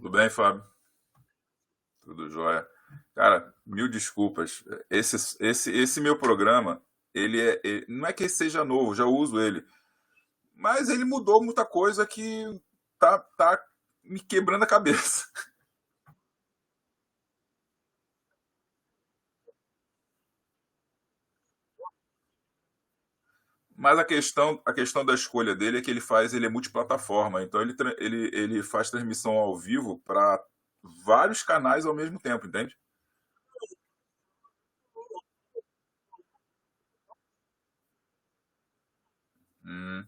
Tudo bem, Fábio? Tudo jóia. Cara, mil desculpas. Esse meu programa, não é que ele seja novo, já uso ele, mas ele mudou muita coisa que tá me quebrando a cabeça. Mas a questão da escolha dele é que ele é multiplataforma, então ele faz transmissão ao vivo para vários canais ao mesmo tempo, entende? Hum,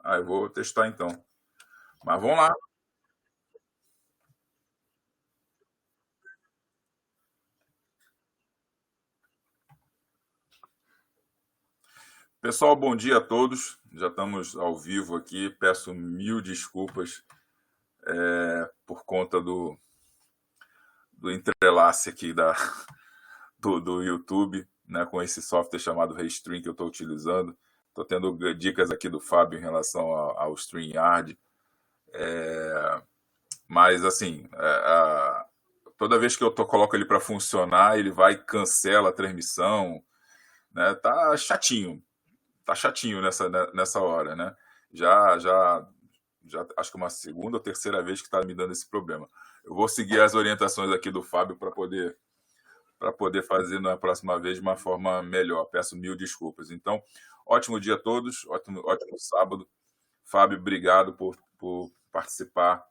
eu vou testar então. Mas vamos lá. Pessoal, bom dia a todos. Já estamos ao vivo aqui. Peço mil desculpas por conta do entrelace aqui do YouTube, né, com esse software chamado Restream que eu estou utilizando. Estou tendo dicas aqui do Fábio em relação ao StreamYard. Mas, assim, toda vez que coloco ele para funcionar, ele vai e cancela a transmissão. Né? Tá chatinho nessa hora, né? Já acho que uma segunda ou terceira vez que está me dando esse problema. Eu vou seguir as orientações aqui do Fábio para poder fazer na próxima vez de uma forma melhor. Peço mil desculpas. Então, ótimo dia a todos, ótimo sábado. Fábio, obrigado por participar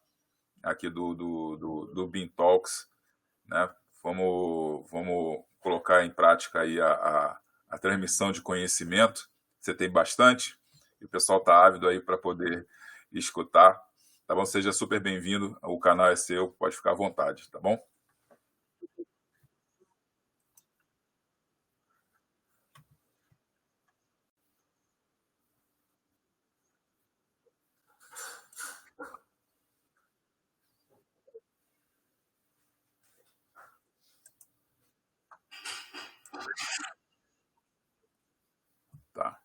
aqui do Bean Talks, né? Vamos colocar em prática aí a transmissão de conhecimento. Você tem bastante, e o pessoal está ávido aí para poder escutar. Tá bom? Seja super bem-vindo. O canal é seu, pode ficar à vontade, tá bom? Tá.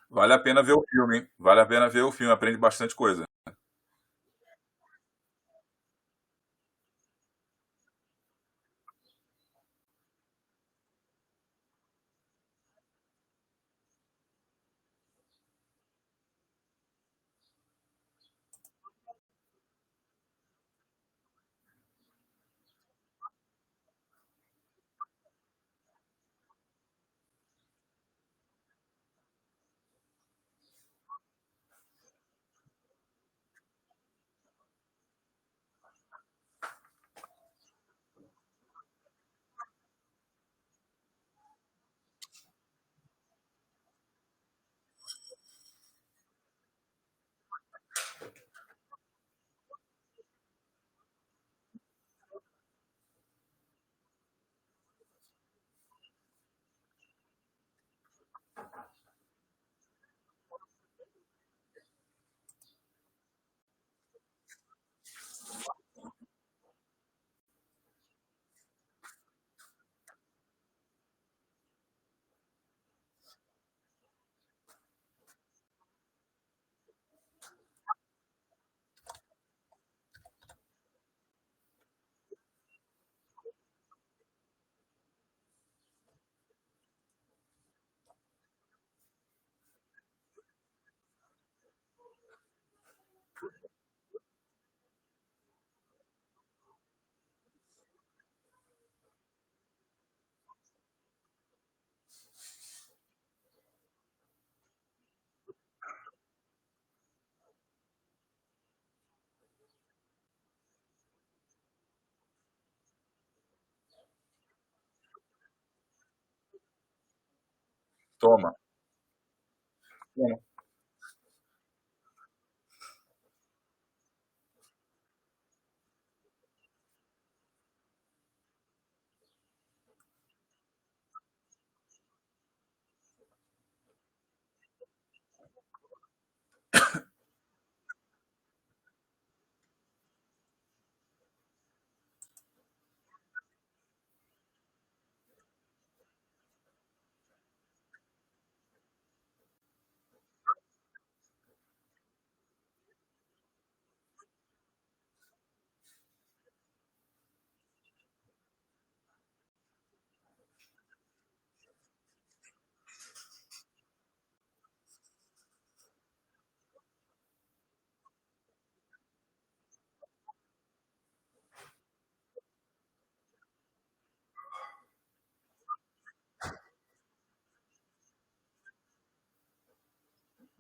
Vale a pena ver o filme, hein? Vale a pena ver o filme, aprende bastante coisa. Toma. Toma.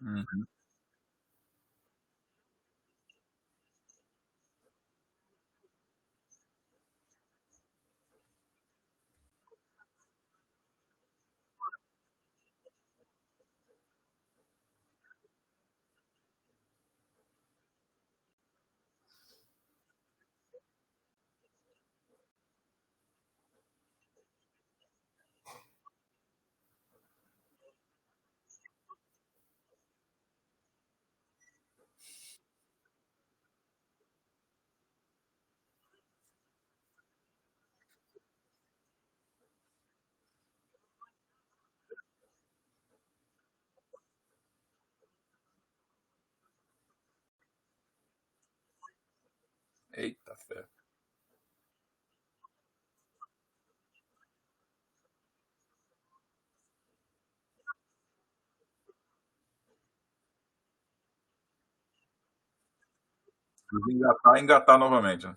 Uhum. Eita fé. Engatar, engatar novamente, né?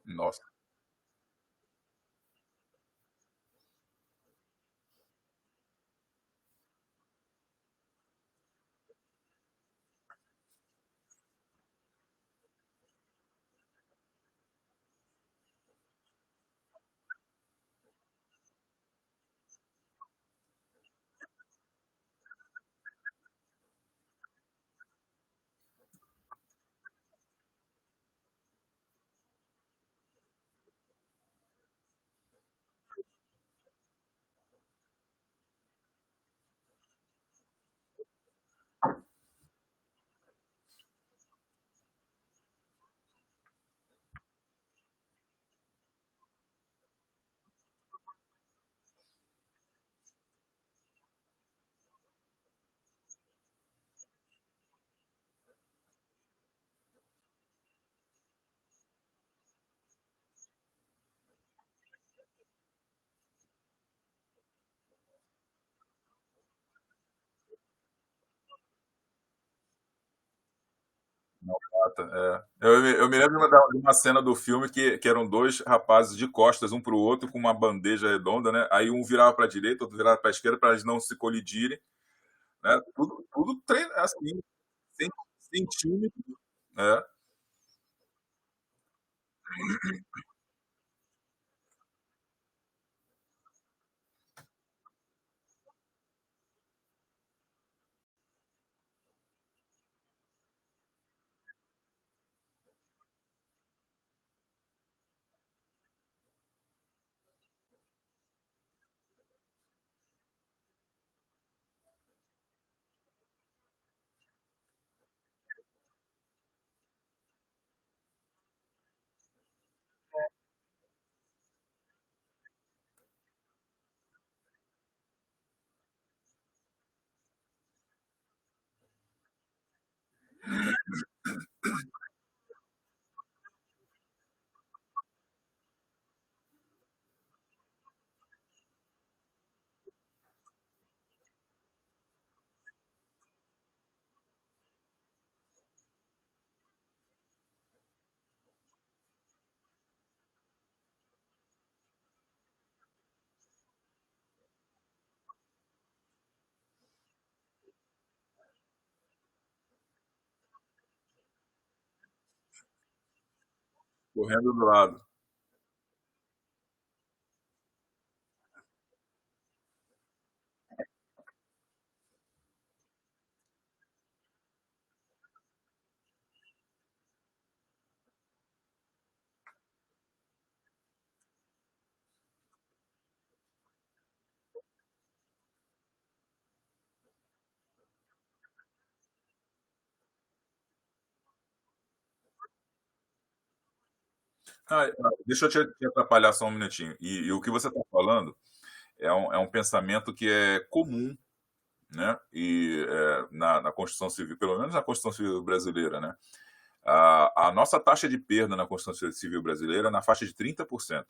Nossa. Eu me lembro de uma cena do filme que eram dois rapazes de costas, um para o outro, com uma bandeja redonda, né? Aí um virava para a direita, outro virava para a esquerda, para eles não se colidirem. né? Tudo treino, assim, centímetros. É, correndo do lado. Deixa eu te atrapalhar só um minutinho. E o que você está falando é um pensamento que é comum, né? Na Constituição Civil, pelo menos na Constituição Civil brasileira, né? A nossa taxa de perda na Constituição Civil brasileira é na faixa de 30%.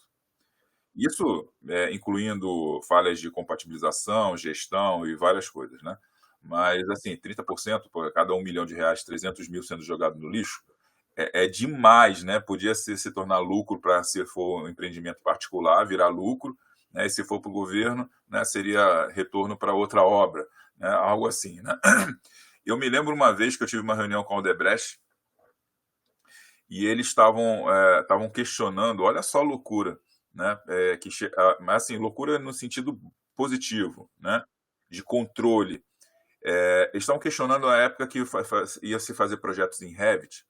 Isso incluindo falhas de compatibilização, gestão e várias coisas, né? Mas, assim, 30% por cada R$ 1 milhão, 300 mil sendo jogado no lixo, é demais, né? Podia se tornar lucro para, se for um empreendimento particular, virar lucro, né? E se for para o governo, né, seria retorno para outra obra, né? Algo assim, né? Eu me lembro uma vez que eu tive uma reunião com a Odebrecht e eles estavam questionando, olha só a loucura, né? Mas assim, loucura no sentido positivo, né? De controle. Eles estavam questionando a época que ia se fazer projetos em Revit,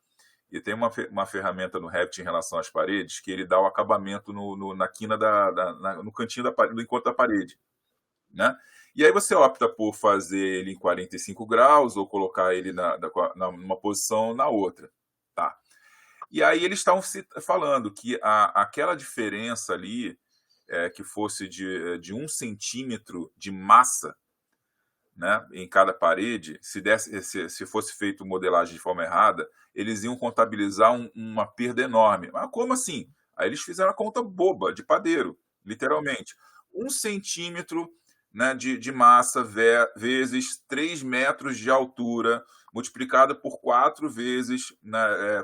e tem uma ferramenta no Revit em relação às paredes que ele dá o acabamento na quina no cantinho do encontro da parede, né? E aí você opta por fazer ele em 45 graus ou colocar ele numa posição na outra. Tá. E aí eles estavam falando que aquela diferença ali, que fosse de 1 centímetro de massa, né, em cada parede, se fosse feito modelagem de forma errada, eles iam contabilizar uma perda enorme. Mas como assim? Aí eles fizeram a conta boba, de padeiro, literalmente. 1 centímetro, né, de massa vezes 3 metros de altura, multiplicada por 4 vezes, né,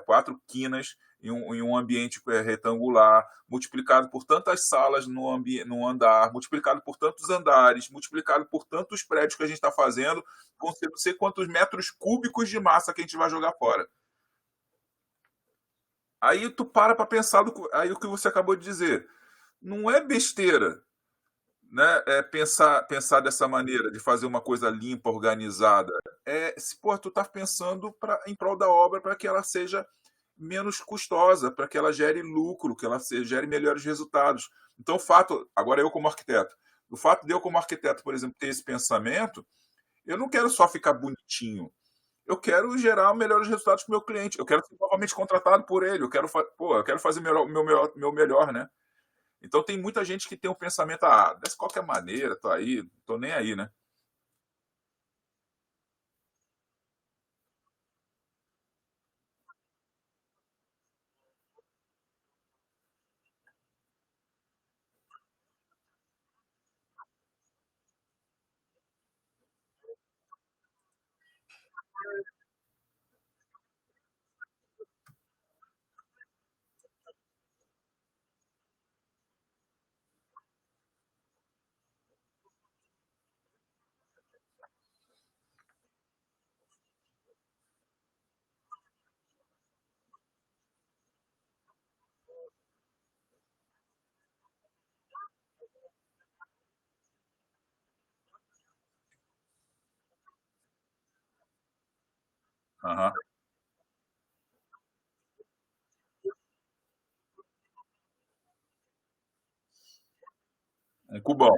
4 quinas em um ambiente retangular, multiplicado por tantas salas no andar, multiplicado por tantos andares, multiplicado por tantos prédios que a gente está fazendo, com não sei quantos metros cúbicos de massa que a gente vai jogar fora. Aí tu para pensar, aí o que você acabou de dizer. Não é besteira, né? Pensar dessa maneira, de fazer uma coisa limpa, organizada. Se pô, tu tá pensando em prol da obra para que ela seja menos custosa, para que ela gere lucro, que ela gere melhores resultados. Então, agora eu como arquiteto, o fato de eu como arquiteto, por exemplo, ter esse pensamento, eu não quero só ficar bonitinho. Eu quero gerar melhores resultados para o meu cliente. Eu quero ser novamente contratado por ele. Eu quero fazer meu melhor, né? Então tem muita gente que tem um pensamento, dessa qualquer maneira, tô aí, tô nem aí, né? Aham. Um cubão.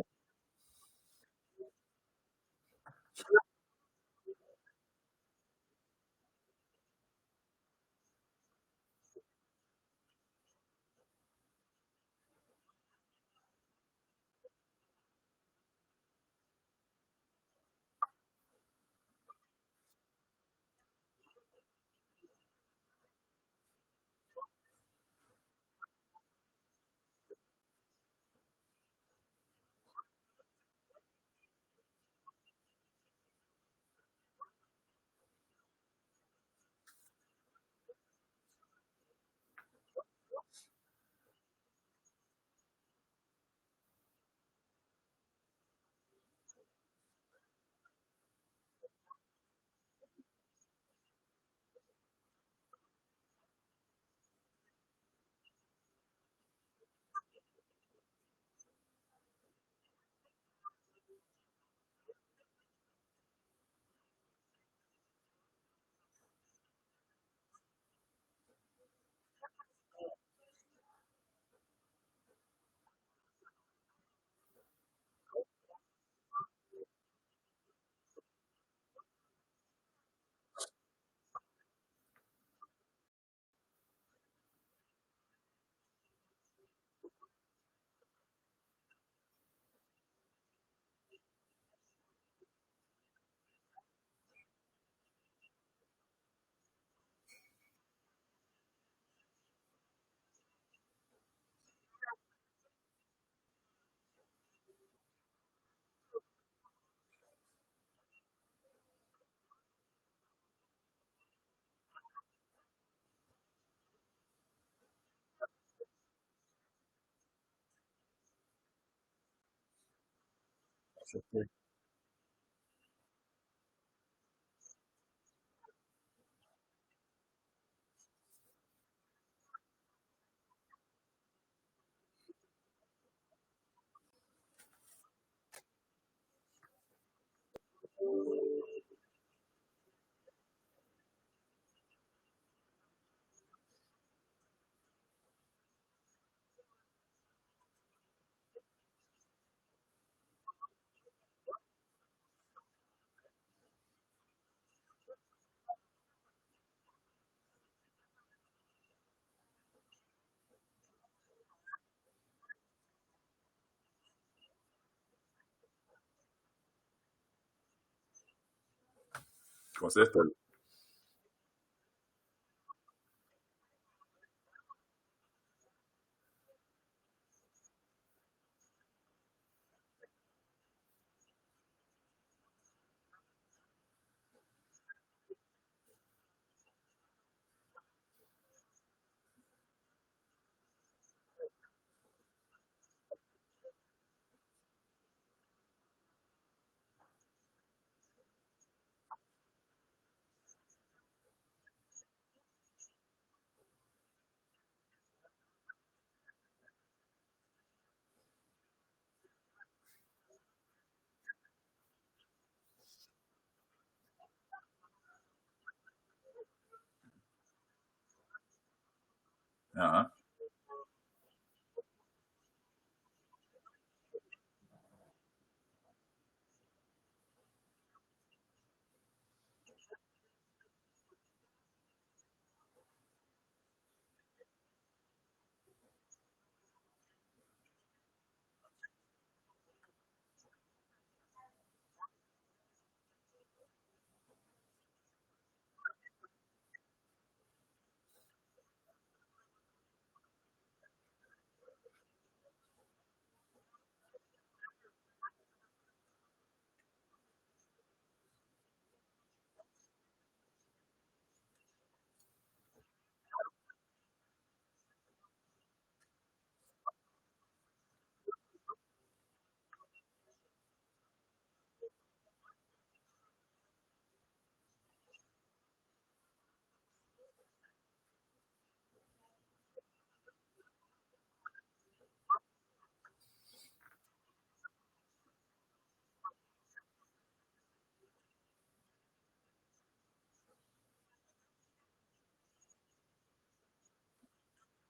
Com certeza.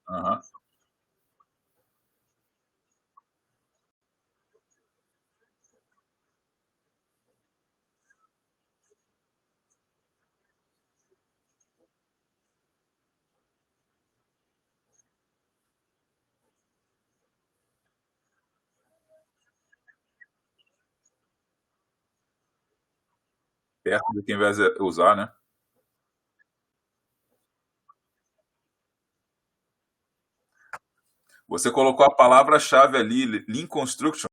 Aham. Perto de quem vai usar, né? Você colocou a palavra-chave ali, Lean Construction.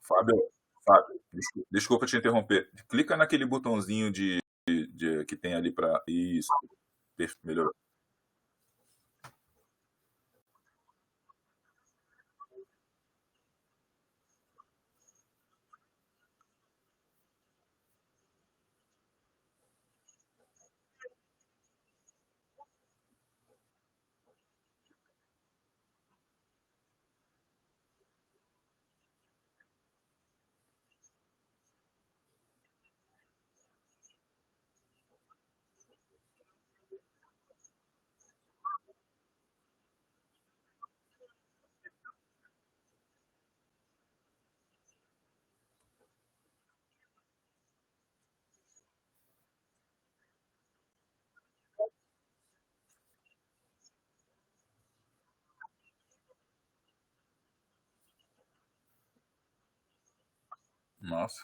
Fábio, Fábio, desculpa te interromper. Clica naquele botãozinho que tem ali para. Isso, melhorou. Nossa,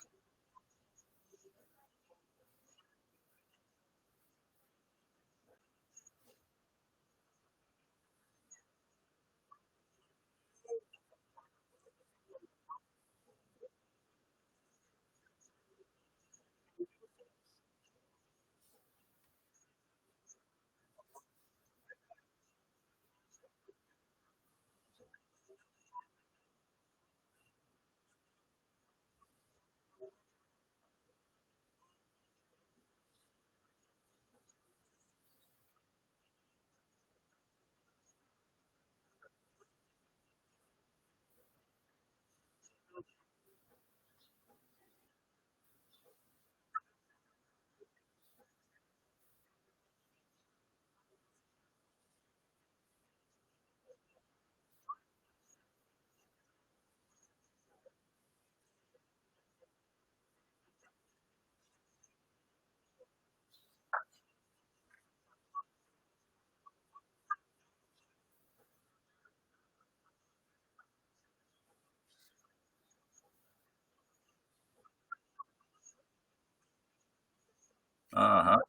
aham.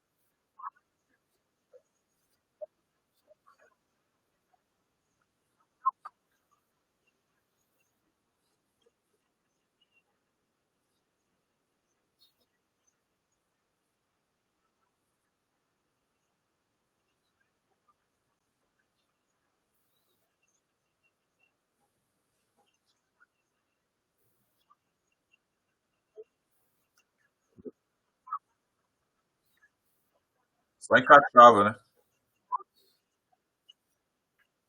Só encaixava, né?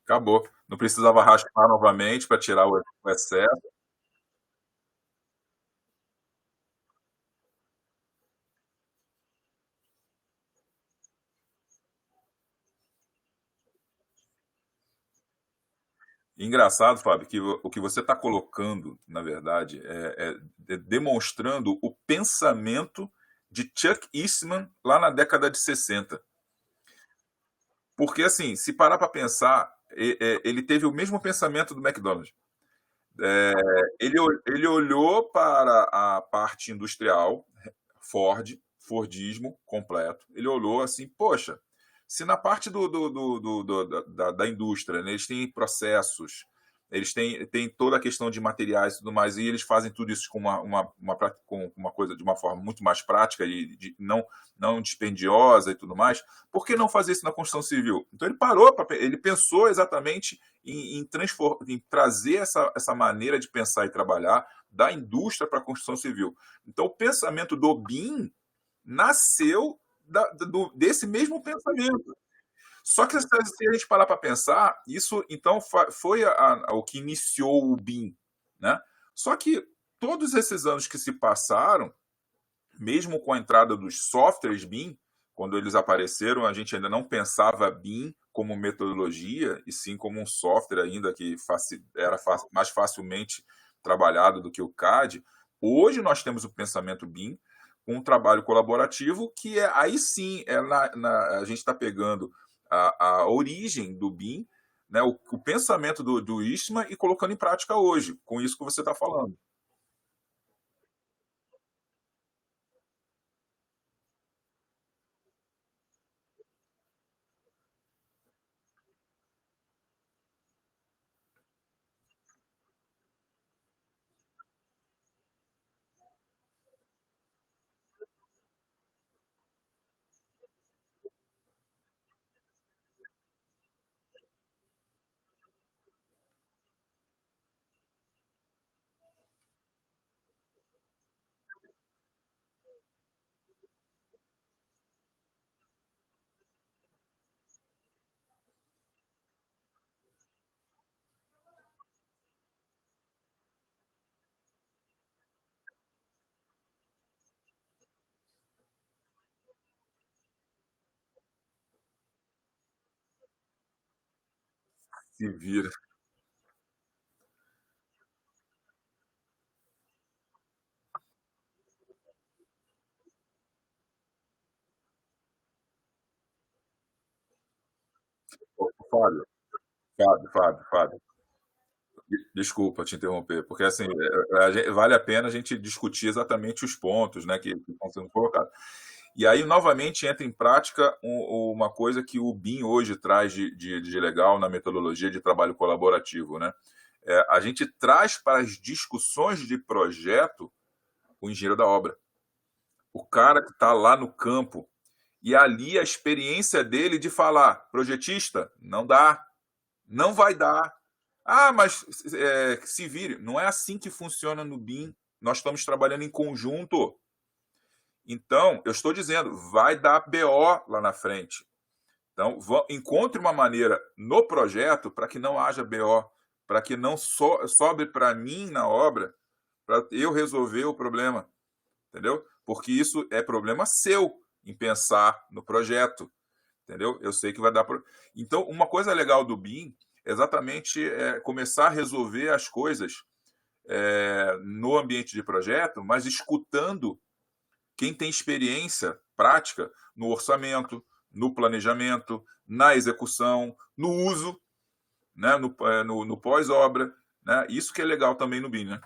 Acabou. Não precisava raspar novamente para tirar o excesso. Engraçado, Fábio, que o que você está colocando, na verdade, é demonstrando o pensamento de Chuck Eastman lá na década de 60. Porque, assim, se parar para pensar, ele teve o mesmo pensamento do McDonald's. É, ele olhou para a parte industrial, Fordismo completo. Ele olhou assim, poxa, se na parte da indústria, né, eles têm processos, eles têm toda a questão de materiais e tudo mais, e eles fazem tudo isso com com uma coisa de uma forma muito mais prática e não dispendiosa e tudo mais, por que não fazer isso na construção civil? Então ele parou, ele pensou exatamente em trazer essa maneira de pensar e trabalhar da indústria para a construção civil. Então o pensamento do BIM nasceu desse mesmo pensamento. Só que se a gente parar para pensar, isso então foi o que iniciou o BIM, né? Só que todos esses anos que se passaram, mesmo com a entrada dos softwares BIM, quando eles apareceram, a gente ainda não pensava BIM como metodologia, e sim como um software ainda que era mais facilmente trabalhado do que o CAD. Hoje nós temos o pensamento BIM, com um trabalho colaborativo, que aí sim a gente está pegando a origem do BIM, né, o pensamento do Eastman e colocando em prática hoje, com isso que você está falando. Se vira. Fábio, Fábio. Desculpa te interromper, porque assim, vale a pena a gente discutir exatamente os pontos, né, que estão sendo colocados. E aí, novamente, entra em prática uma coisa que o BIM hoje traz de legal na metodologia de trabalho colaborativo, né? A gente traz para as discussões de projeto o engenheiro da obra, o cara que está lá no campo, e ali a experiência dele de falar, projetista, não dá, não vai dar. Ah, mas se vire. Não é assim que funciona no BIM. Nós estamos trabalhando em conjunto. Então, eu estou dizendo, vai dar BO lá na frente. Então, encontre uma maneira no projeto para que não haja BO, para que não sobre para mim na obra, para eu resolver o problema, entendeu? Porque isso é problema seu em pensar no projeto, entendeu? Eu sei que vai dar. Então, uma coisa legal do BIM é exatamente começar a resolver as coisas no ambiente de projeto, mas escutando quem tem experiência prática no orçamento, no planejamento, na execução, no uso, né, no pós-obra. Né? Isso que é legal também no BIM. Né?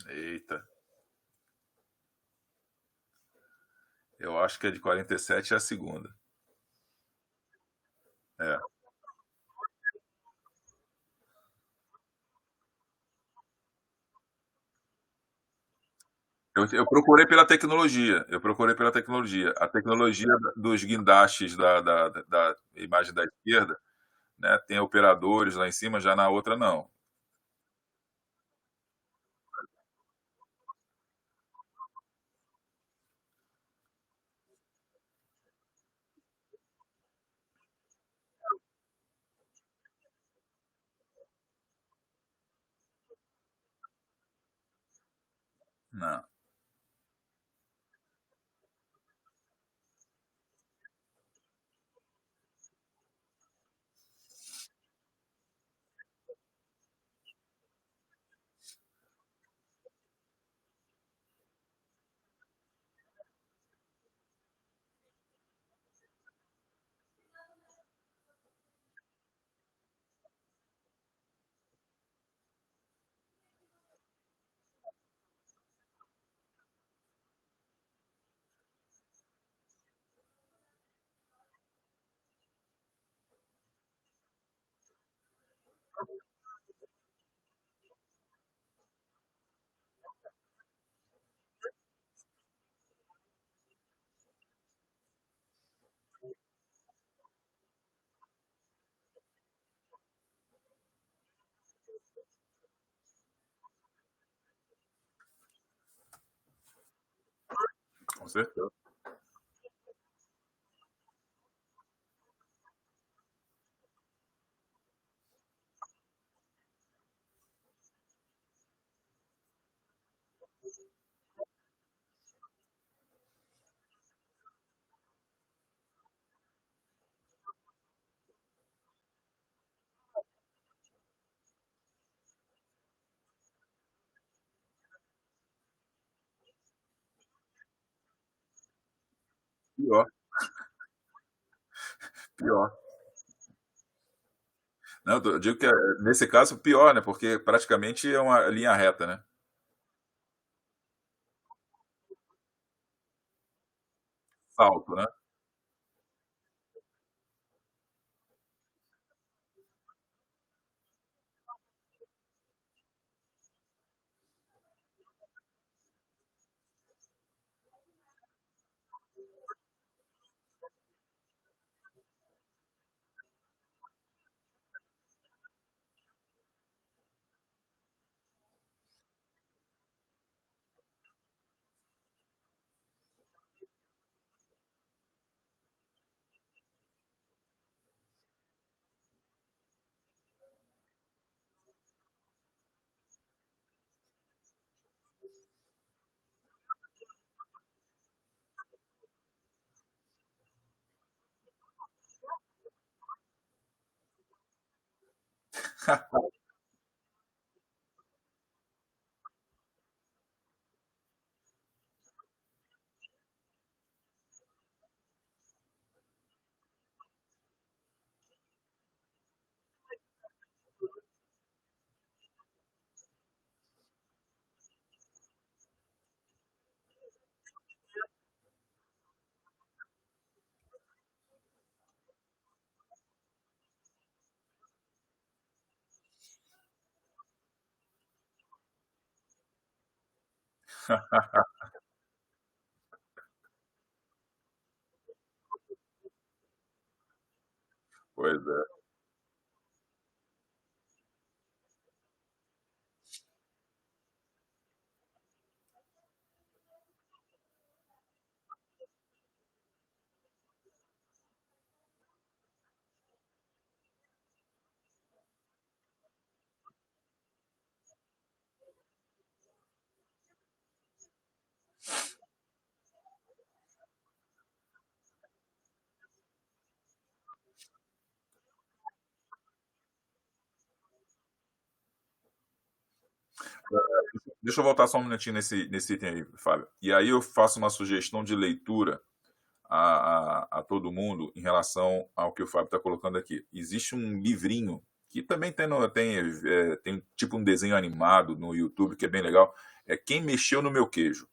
Eita, eu acho que a de 47 é a segunda. É. Eu procurei pela tecnologia. Eu procurei pela tecnologia. A tecnologia dos guindastes da imagem da esquerda, né, tem operadores lá em cima, já na outra não. Não. certeza. Pior, pior. Não, eu digo que nesse caso pior, né? Porque praticamente é uma linha reta, né? Salto, né? Pois é. Deixa eu voltar só um minutinho nesse item aí, Fábio. E aí eu faço uma sugestão de leitura a todo mundo em relação ao que o Fábio está colocando aqui. Existe um livrinho que também tem tipo um desenho animado no YouTube que é bem legal. É Quem Mexeu no Meu Queijo.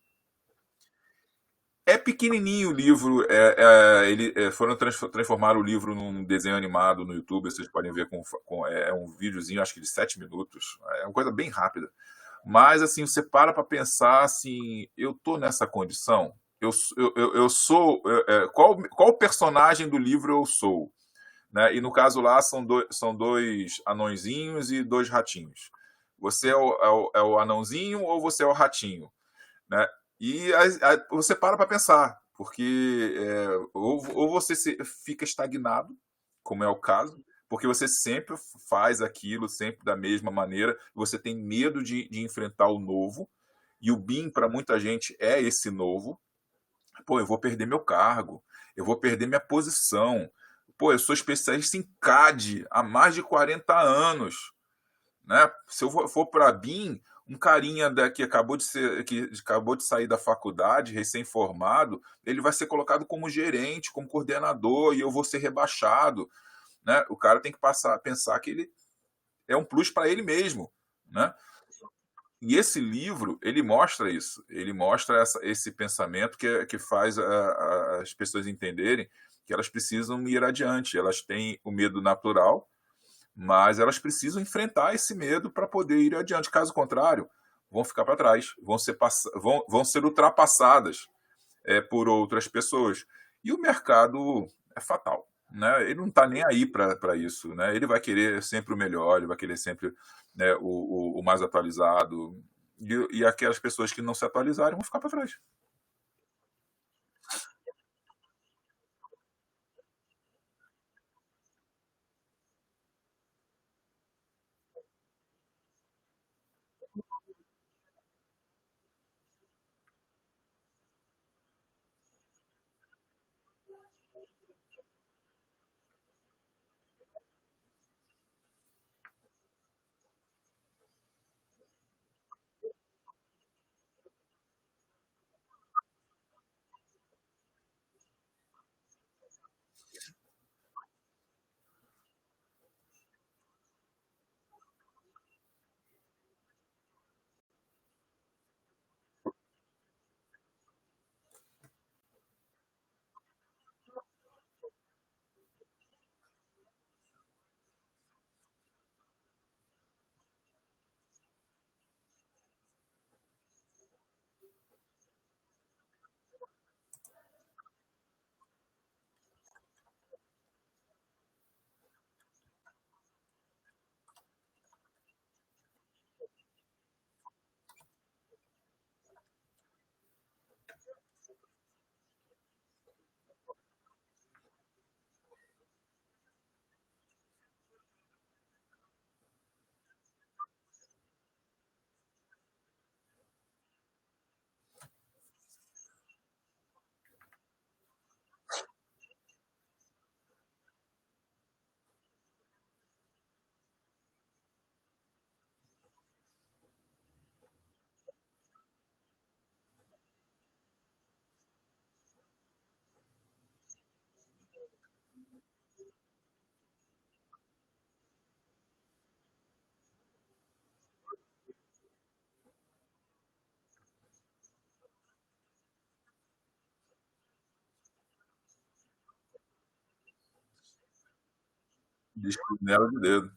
É pequenininho o livro, foram transformar o livro num desenho animado no YouTube, vocês podem ver é um videozinho, acho que de 7 minutos, é uma coisa bem rápida. Mas, assim, você para pensar, assim, eu tô nessa condição? Eu sou... qual personagem do livro eu sou? Né? E no caso lá são dois anõezinhos e dois ratinhos. Você é o anãozinho ou você é o ratinho? Né? E você para pensar, porque ou você fica estagnado, como é o caso, porque você sempre faz aquilo, sempre da mesma maneira, você tem medo de enfrentar o novo, e o BIM, para muita gente, é esse novo. Pô, eu vou perder meu cargo, eu vou perder minha posição. Pô, eu sou especialista em CAD há mais de 40 anos, né? Se eu for para a BIM, um carinha que acabou de sair da faculdade, recém-formado, ele vai ser colocado como gerente, como coordenador, e eu vou ser rebaixado, né? O cara tem que pensar que ele é um plus para ele mesmo, né? E esse livro, ele mostra isso, ele mostra esse pensamento que faz as pessoas entenderem que elas precisam ir adiante, elas têm o medo natural, mas elas precisam enfrentar esse medo para poder ir adiante. Caso contrário, vão ficar para trás, vão ser ultrapassadas por outras pessoas. E o mercado é fatal. Né? Ele não está nem aí para isso. Né? Ele vai querer sempre o melhor, ele vai querer sempre, né, o mais atualizado. E aquelas pessoas que não se atualizarem vão ficar para trás. De chinelo de dedo.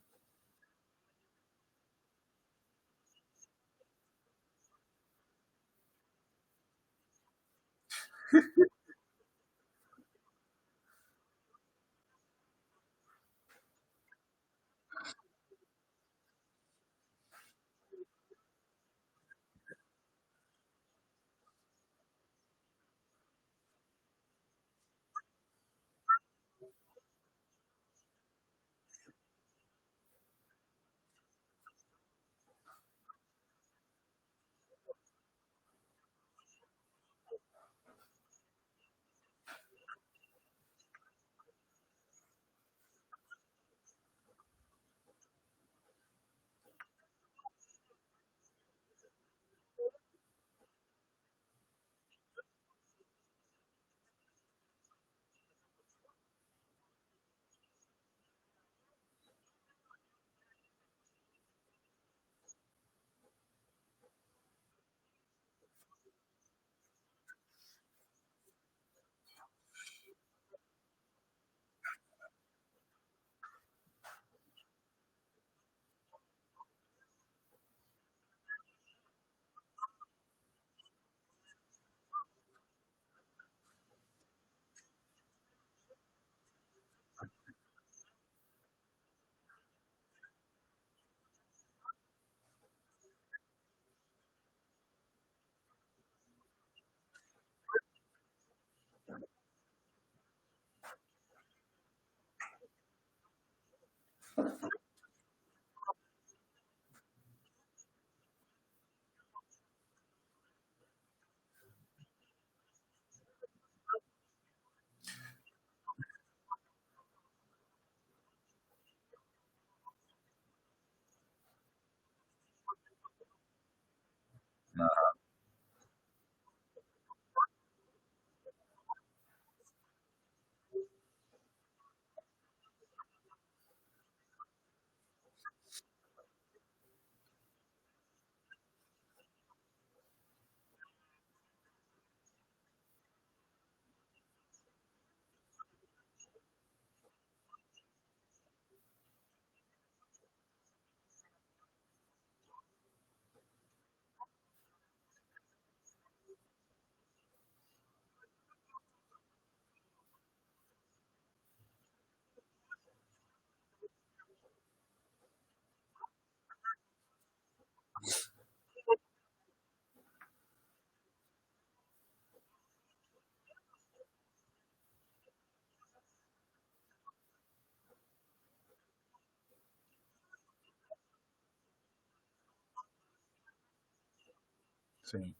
Sim.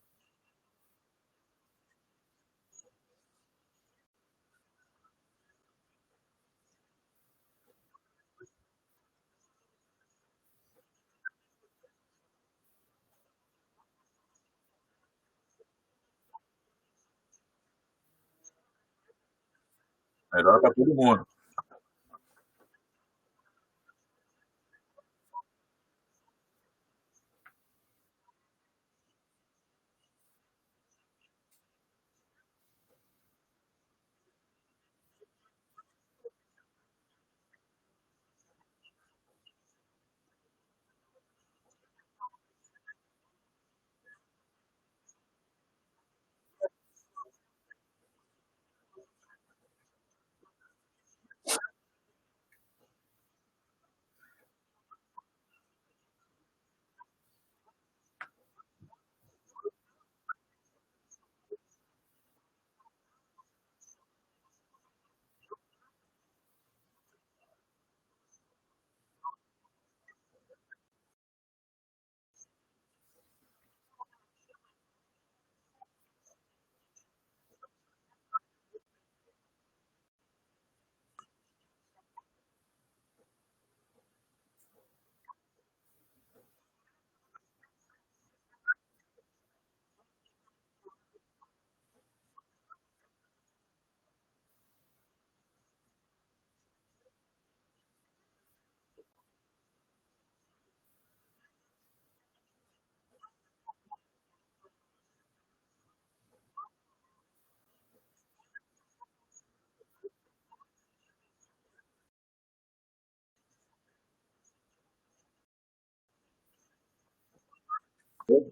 Melhor para todo mundo.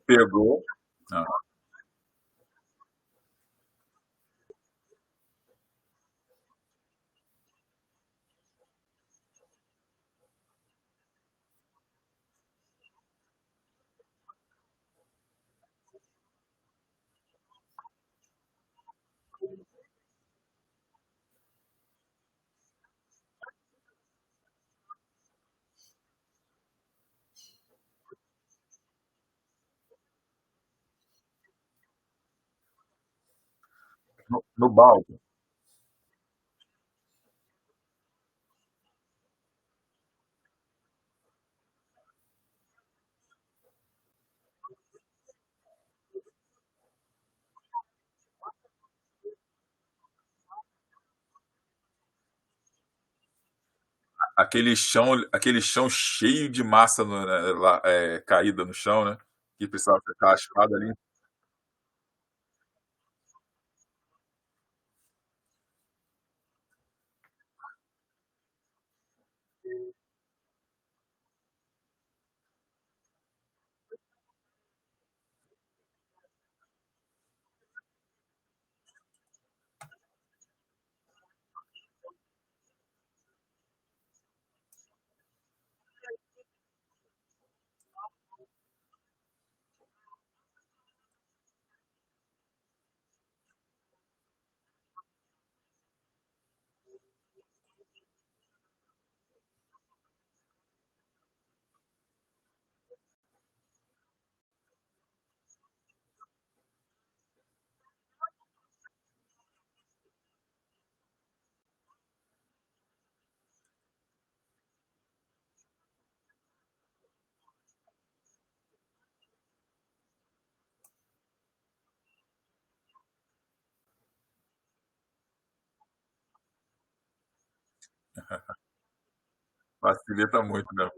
Pegou. Ah, no balde. Aquele chão cheio de massa caída no chão, né? Que precisava ser raspado ali. Facilita muito, né?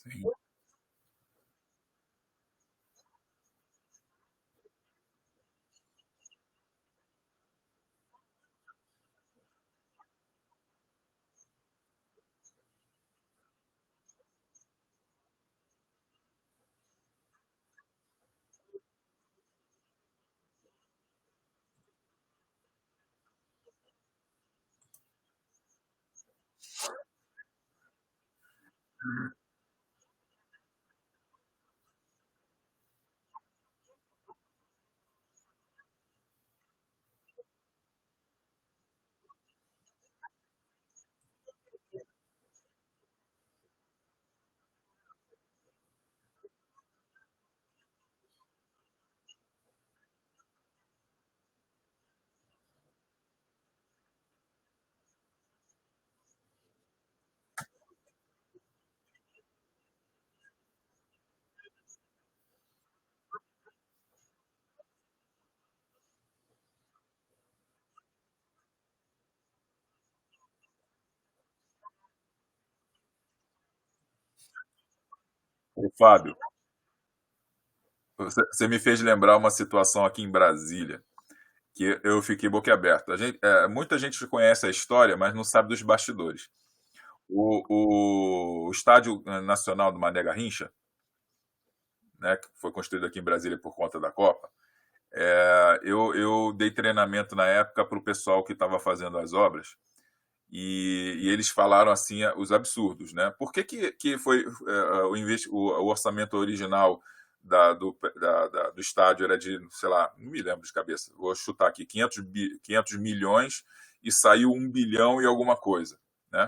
Sim. O Fábio, você me fez lembrar uma situação aqui em Brasília que eu fiquei boquiaberto. Muita gente conhece a história, mas não sabe dos bastidores. O Estádio Nacional do Mané Garrincha, né, que foi construído aqui em Brasília por conta da Copa, eu dei treinamento na época para o pessoal que estava fazendo as obras e eles falaram assim os absurdos, né? Por que foi o orçamento original do estádio era de, sei lá, não me lembro de cabeça, vou chutar aqui, 500 milhões e saiu 1 bilhão e alguma coisa, né?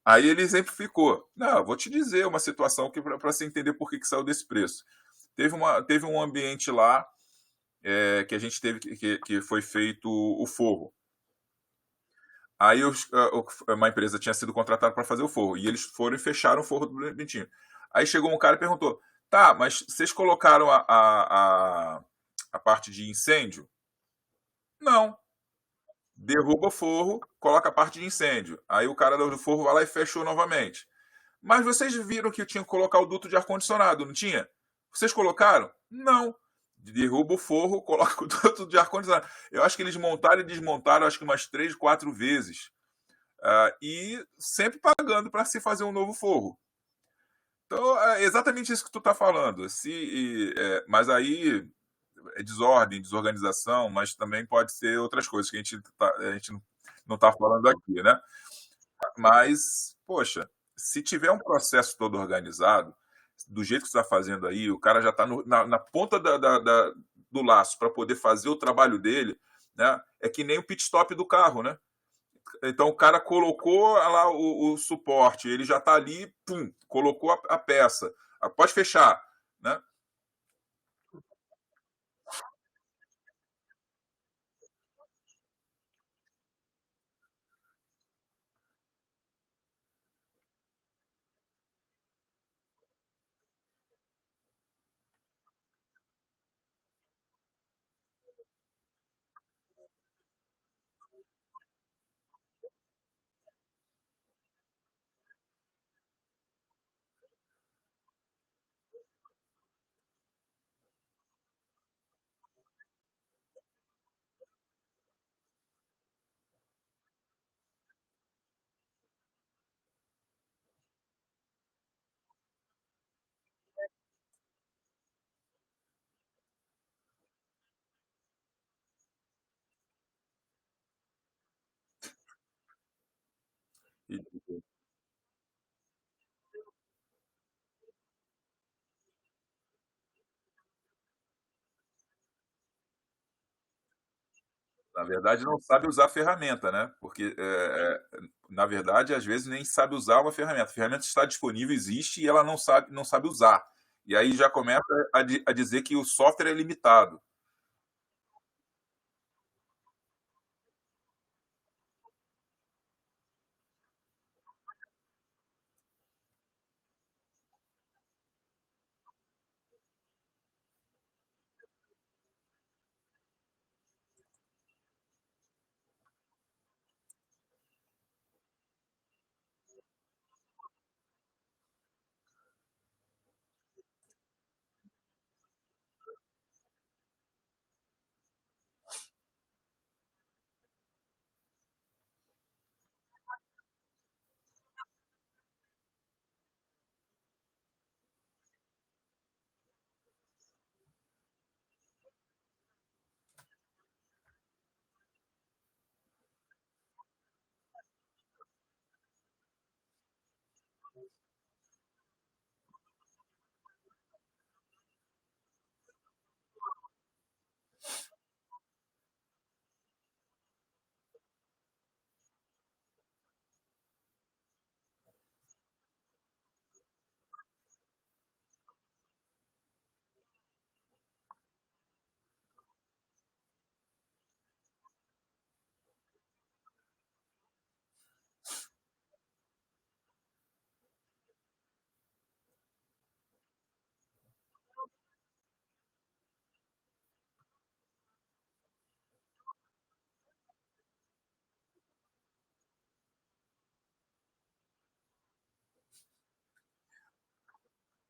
Aí ele exemplificou. Não, vou te dizer uma situação que para você entender por que saiu desse preço. Teve um ambiente lá que a gente teve que foi feito o forro. Aí uma empresa tinha sido contratada para fazer o forro. E eles foram e fecharam o forro do Bentinho. Aí chegou um cara e perguntou: tá, mas vocês colocaram a parte de incêndio? Não. Derruba o forro, coloca a parte de incêndio. Aí o cara do forro vai lá e fechou novamente. Mas vocês viram que eu tinha que colocar o duto de ar-condicionado, não tinha? Vocês colocaram? Não. Derruba o forro, coloca o duto de ar-condicionado. Eu acho que eles montaram e desmontaram acho que umas 3, 4 vezes. E sempre pagando para se fazer um novo forro. Então, é exatamente isso que tu está falando. Mas aí é desordem, desorganização, mas também pode ser outras coisas que a gente não está falando aqui, né? Mas, poxa, se tiver um processo todo organizado, do jeito que você está fazendo aí, o cara já está na ponta do laço para poder fazer o trabalho dele, né? É que nem o pit stop do carro, né? Então o cara colocou lá o suporte, ele já está ali, pum, colocou a peça. Pode fechar, né? E, na verdade, não sabe usar a ferramenta, né? Porque, na verdade, às vezes nem sabe usar uma ferramenta. A ferramenta está disponível, existe, e ela não sabe usar. E aí já começa a dizer que o software é limitado.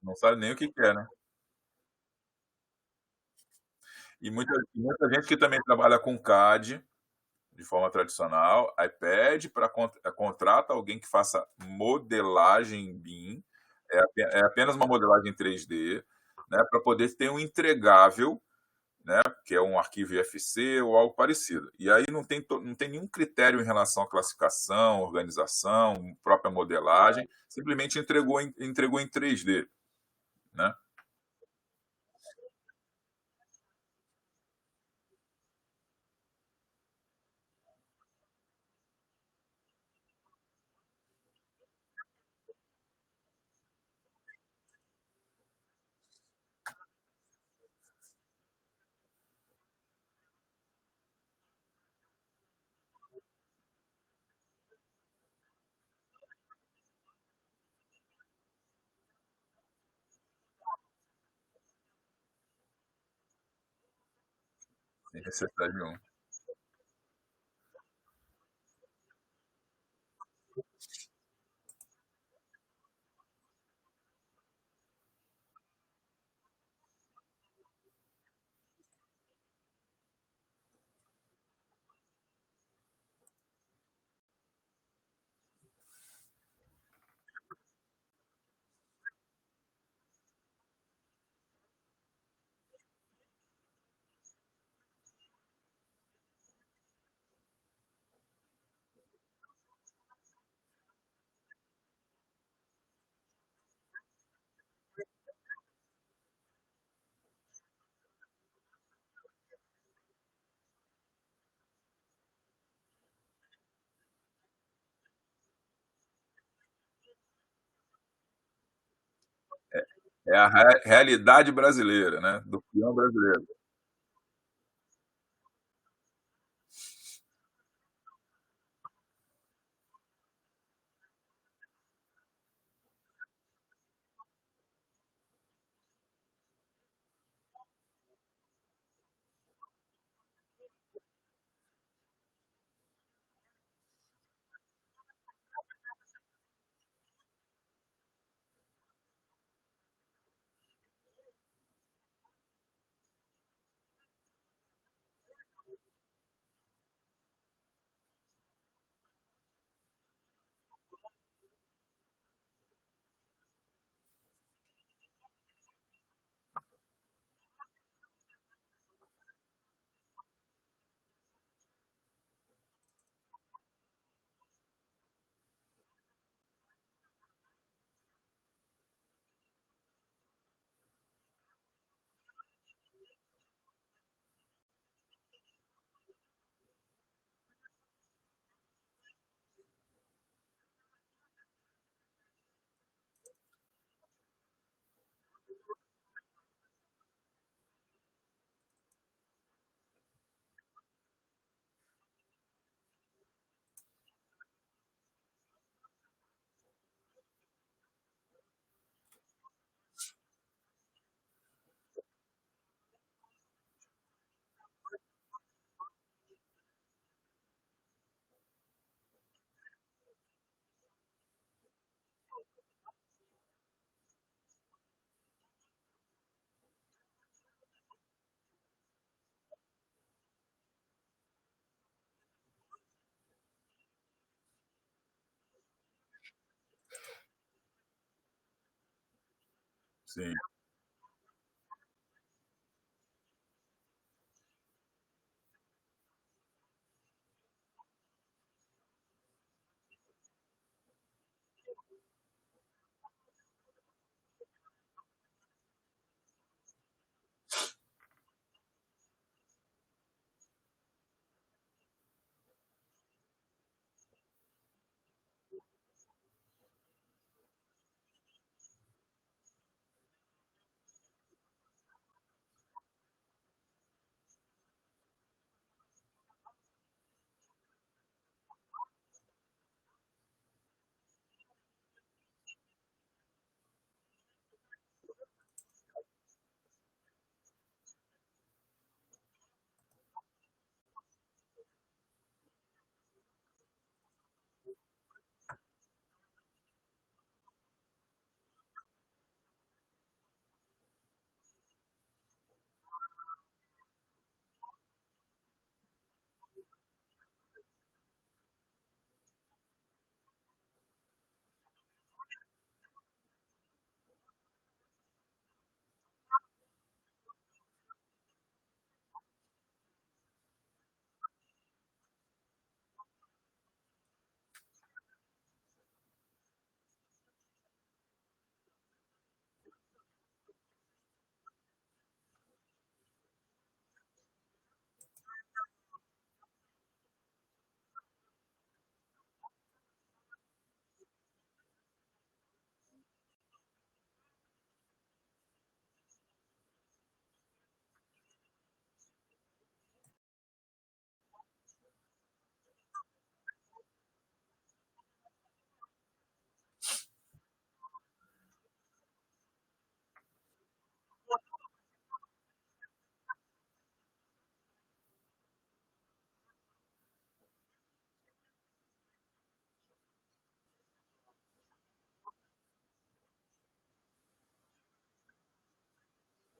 Não sabe nem o que quer, né? E muita gente que também trabalha com CAD de forma tradicional, aí pede para contrata alguém que faça modelagem em BIM, é apenas uma modelagem 3D, né, para poder ter um entregável, né, que é um arquivo IFC ou algo parecido. E aí não tem nenhum critério em relação à classificação, organização, própria modelagem, simplesmente entregou em 3D, né? Sem necessidade nenhuma. É a realidade brasileira, né? Do peão brasileiro. Sim.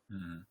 Uhum.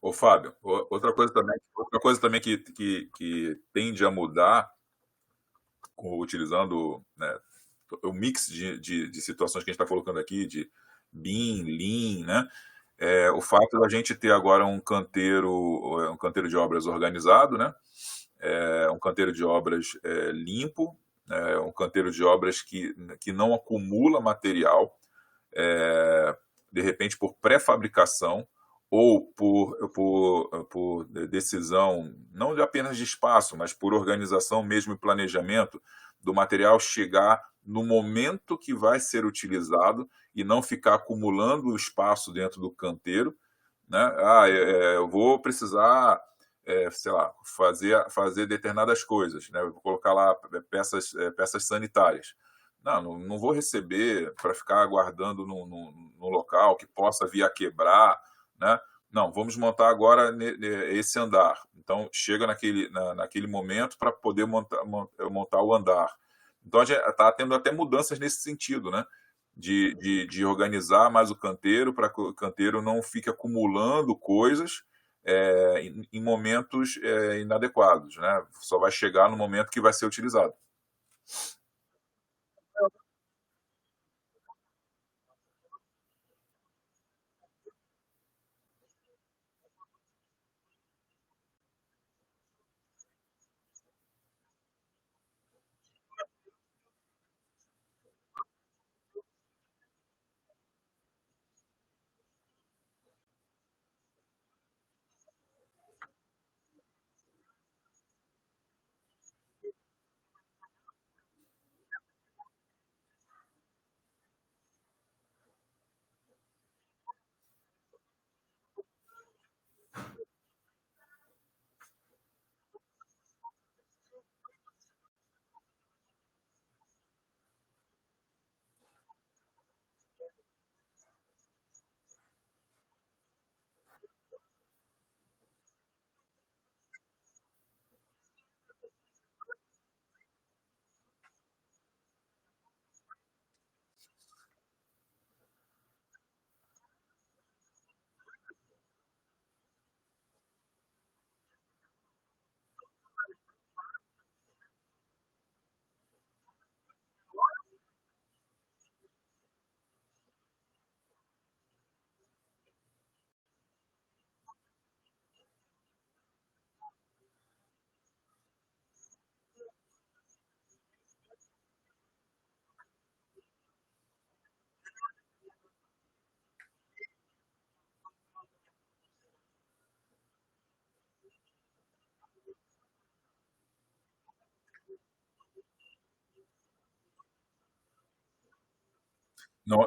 Ô, Fábio, outra coisa também que tende a mudar, utilizando, né, o mix de situações que a gente está colocando aqui, de BIM, Lean, né? O fato da gente ter agora um canteiro de obras organizado, né? Um canteiro de obras limpo, um canteiro de obras que não acumula material, de repente por pré-fabricação ou por decisão, não apenas de espaço, mas por organização mesmo e planejamento do material chegar no momento que vai ser utilizado e não ficar acumulando espaço dentro do canteiro, né? Eu vou precisar, sei lá, fazer determinadas coisas, né? Vou colocar lá peças sanitárias. Não vou receber para ficar aguardando no local que possa vir a quebrar, né? Não, vamos montar agora esse andar. Então, chega naquele momento para poder montar o andar. Então, a gente está tendo até mudanças nesse sentido, né? De organizar mais o canteiro para que o canteiro não fique acumulando coisas em momentos inadequados, né? Só vai chegar no momento que vai ser utilizado.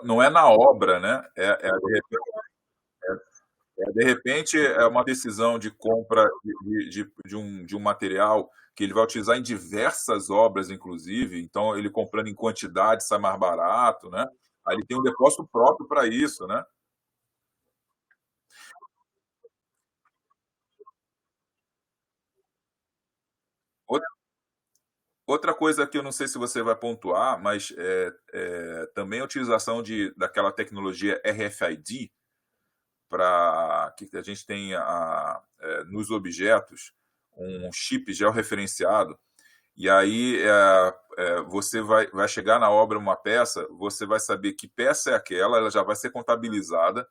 Não é na obra, né? De repente, é uma decisão de compra de um material que ele vai utilizar em diversas obras, inclusive. Então, ele comprando em quantidade sai mais barato, né? Aí ele tem um depósito próprio para isso, né? Outra coisa que eu não sei se você vai pontuar, mas também a utilização daquela tecnologia RFID para que a gente tenha nos objetos um chip georreferenciado, e aí você vai chegar na obra uma peça, você vai saber que peça é aquela, ela já vai ser contabilizada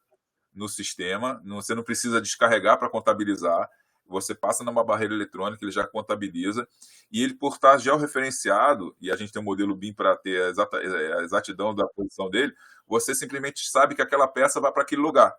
no sistema, você não precisa descarregar para contabilizar, você passa numa barreira eletrônica, ele já contabiliza, e ele, por estar georreferenciado, e a gente tem um modelo BIM para ter a exatidão da posição dele, você simplesmente sabe que aquela peça vai para aquele lugar.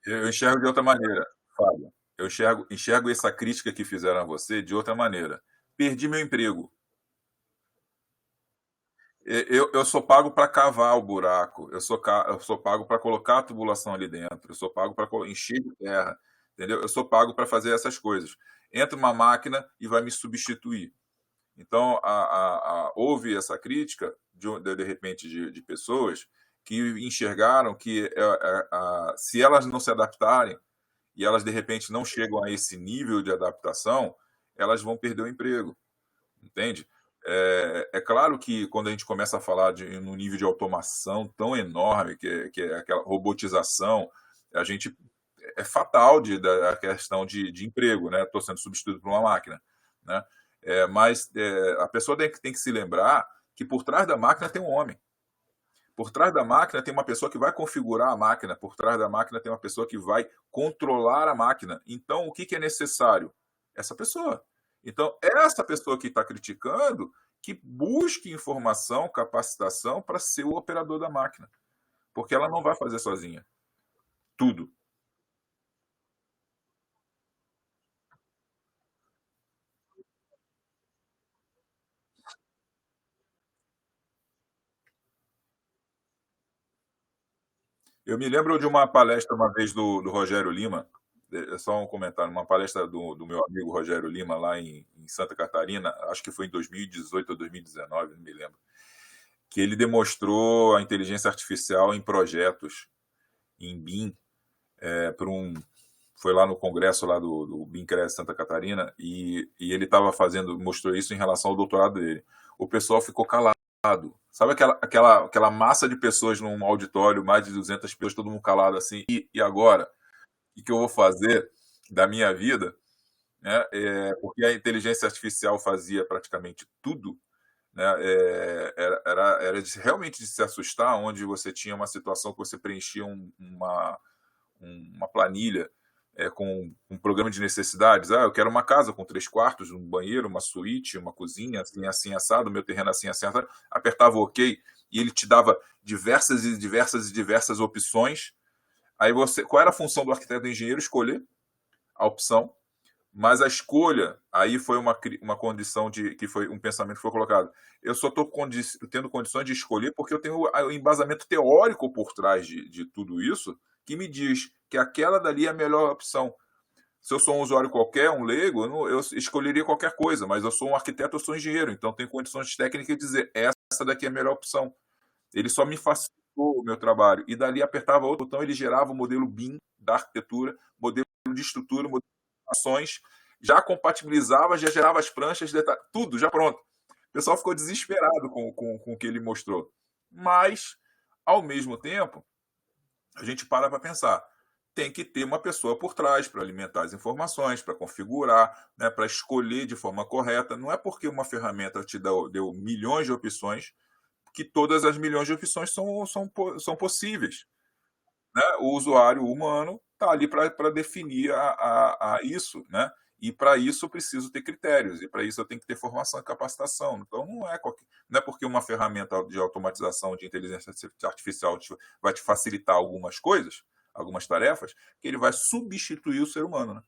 Eu enxergo de outra maneira, Fábio. Eu enxergo essa crítica que fizeram a você de outra maneira. Perdi meu emprego. Eu sou pago para cavar o buraco, eu sou pago para colocar a tubulação ali dentro, eu sou pago para encher de terra, entendeu? Eu sou pago para fazer essas coisas. Entra uma máquina e vai me substituir. Então, houve essa crítica, de repente, de pessoas que enxergaram que se elas não se adaptarem e elas, de repente, não chegam a esse nível de adaptação, elas vão perder o emprego, entende? É claro que quando a gente começa a falar num nível de automação tão enorme, que é aquela robotização, a gente é fatal da questão de emprego, né? Estou sendo substituído por uma máquina, né? Mas a pessoa tem que se lembrar que por trás da máquina tem um homem. Por trás da máquina tem uma pessoa que vai configurar a máquina. Por trás da máquina tem uma pessoa que vai controlar a máquina. Então, o que é necessário? essa pessoa. Então, essa pessoa que está criticando, que busque informação, capacitação para ser o operador da máquina, porque ela não vai fazer sozinha tudo. Eu me lembro de uma palestra uma vez do Rogério Lima, é só um comentário, uma palestra do meu amigo Rogério Lima lá em Santa Catarina, acho que foi em 2018 ou 2019, não me lembro, que ele demonstrou a inteligência artificial em projetos, em BIM, para um foi lá no congresso lá do BIMCRES Santa Catarina e ele estava fazendo, mostrou isso em relação ao doutorado dele. O pessoal ficou calado. Sabe aquela massa de pessoas num auditório, mais de 200 pessoas, todo mundo calado assim, e agora? O que eu vou fazer da minha vida? Né? Porque a inteligência artificial fazia praticamente tudo, né? Era realmente de se assustar, onde você tinha uma situação que você preenchia uma planilha com um programa de necessidades. Ah, eu quero uma casa com 3 quartos, um banheiro, uma suíte, uma cozinha, assim, assim, assado, meu terreno assim, assim, assado. Apertava o OK e ele te dava diversas e diversas e diversas opções. Aí você, qual era a função do arquiteto e engenheiro? Escolher a opção, mas a escolha aí foi uma condição de que foi um pensamento que foi colocado. Eu só estou tendo condições de escolher porque eu tenho o embasamento teórico por trás de tudo isso que me diz que aquela dali é a melhor opção. Se eu sou um usuário qualquer, um leigo, eu escolheria qualquer coisa, mas eu sou um arquiteto, eu sou um engenheiro, então tenho condições técnicas de dizer essa daqui é a melhor opção. Ele só me facilitou o meu trabalho. E dali apertava outro botão, ele gerava o modelo BIM da arquitetura, modelo de estrutura, modelo de ações, já compatibilizava, já gerava as pranchas, tudo já pronto. O pessoal ficou desesperado com o que ele mostrou. Mas, ao mesmo tempo, a gente para pensar. Tem que ter uma pessoa por trás para alimentar as informações, para configurar, né, para escolher de forma correta. Não é porque uma ferramenta te deu milhões de opções que todas as milhões de opções são possíveis. Né? O usuário humano está ali para definir a isso, né? E para isso eu preciso ter critérios, e para isso eu tenho que ter formação e capacitação. Então não é porque uma ferramenta de automatização de inteligência artificial vai te facilitar algumas coisas, algumas tarefas, que ele vai substituir o ser humano. Né?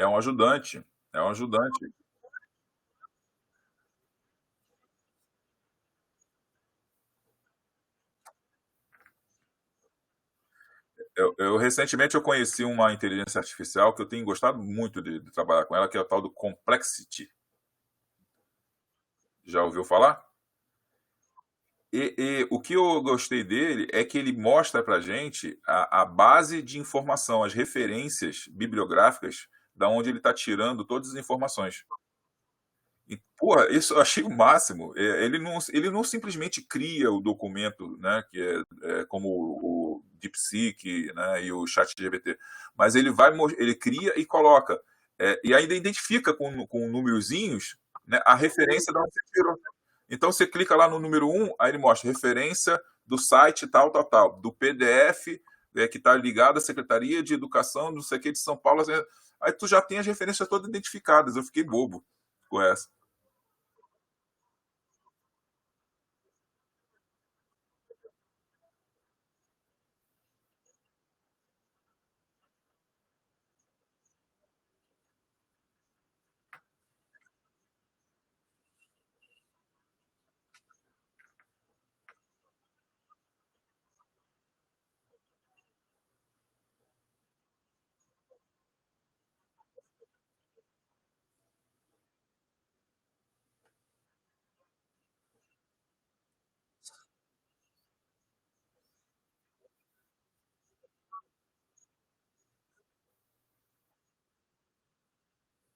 É um ajudante. É um ajudante. Recentemente eu conheci uma inteligência artificial que eu tenho gostado muito de trabalhar com ela, que é o tal do Complexity. Já ouviu falar? E o que eu gostei dele é que ele mostra para gente a base de informação, as referências bibliográficas da onde ele está tirando todas as informações. E, porra, isso eu achei o máximo. Ele não simplesmente cria o documento, né, que é como o DeepSeek, né, e o ChatGPT, mas ele cria e coloca, e ainda identifica com númerozinhos, né, a referência da onde você tirou. Então você clica lá no número um, aí ele mostra referência do site tal, tal, tal, do PDF, que está ligado à Secretaria de Educação, não sei o que, de São Paulo. Aí tu já tem as referências todas identificadas. Eu fiquei bobo com essa.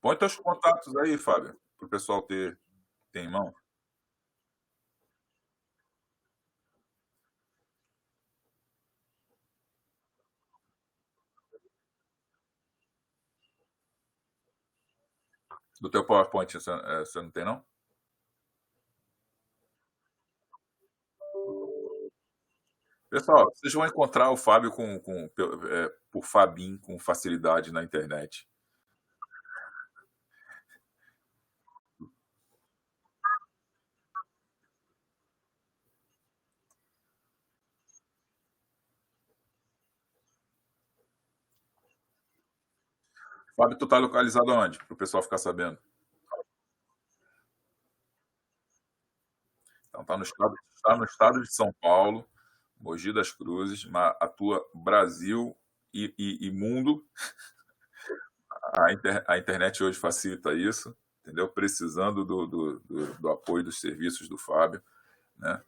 Põe teus contatos aí, Fábio, para o pessoal ter em mão. Do teu PowerPoint, você não tem, não? Pessoal, vocês vão encontrar o Fábio por Fabim com facilidade na internet. Fábio, tu tá localizado onde? Para o pessoal ficar sabendo. Então tá no estado de São Paulo, Mogi das Cruzes, mas atua Brasil e mundo. A internet hoje facilita isso, entendeu? Precisando do apoio dos serviços do Fábio, né?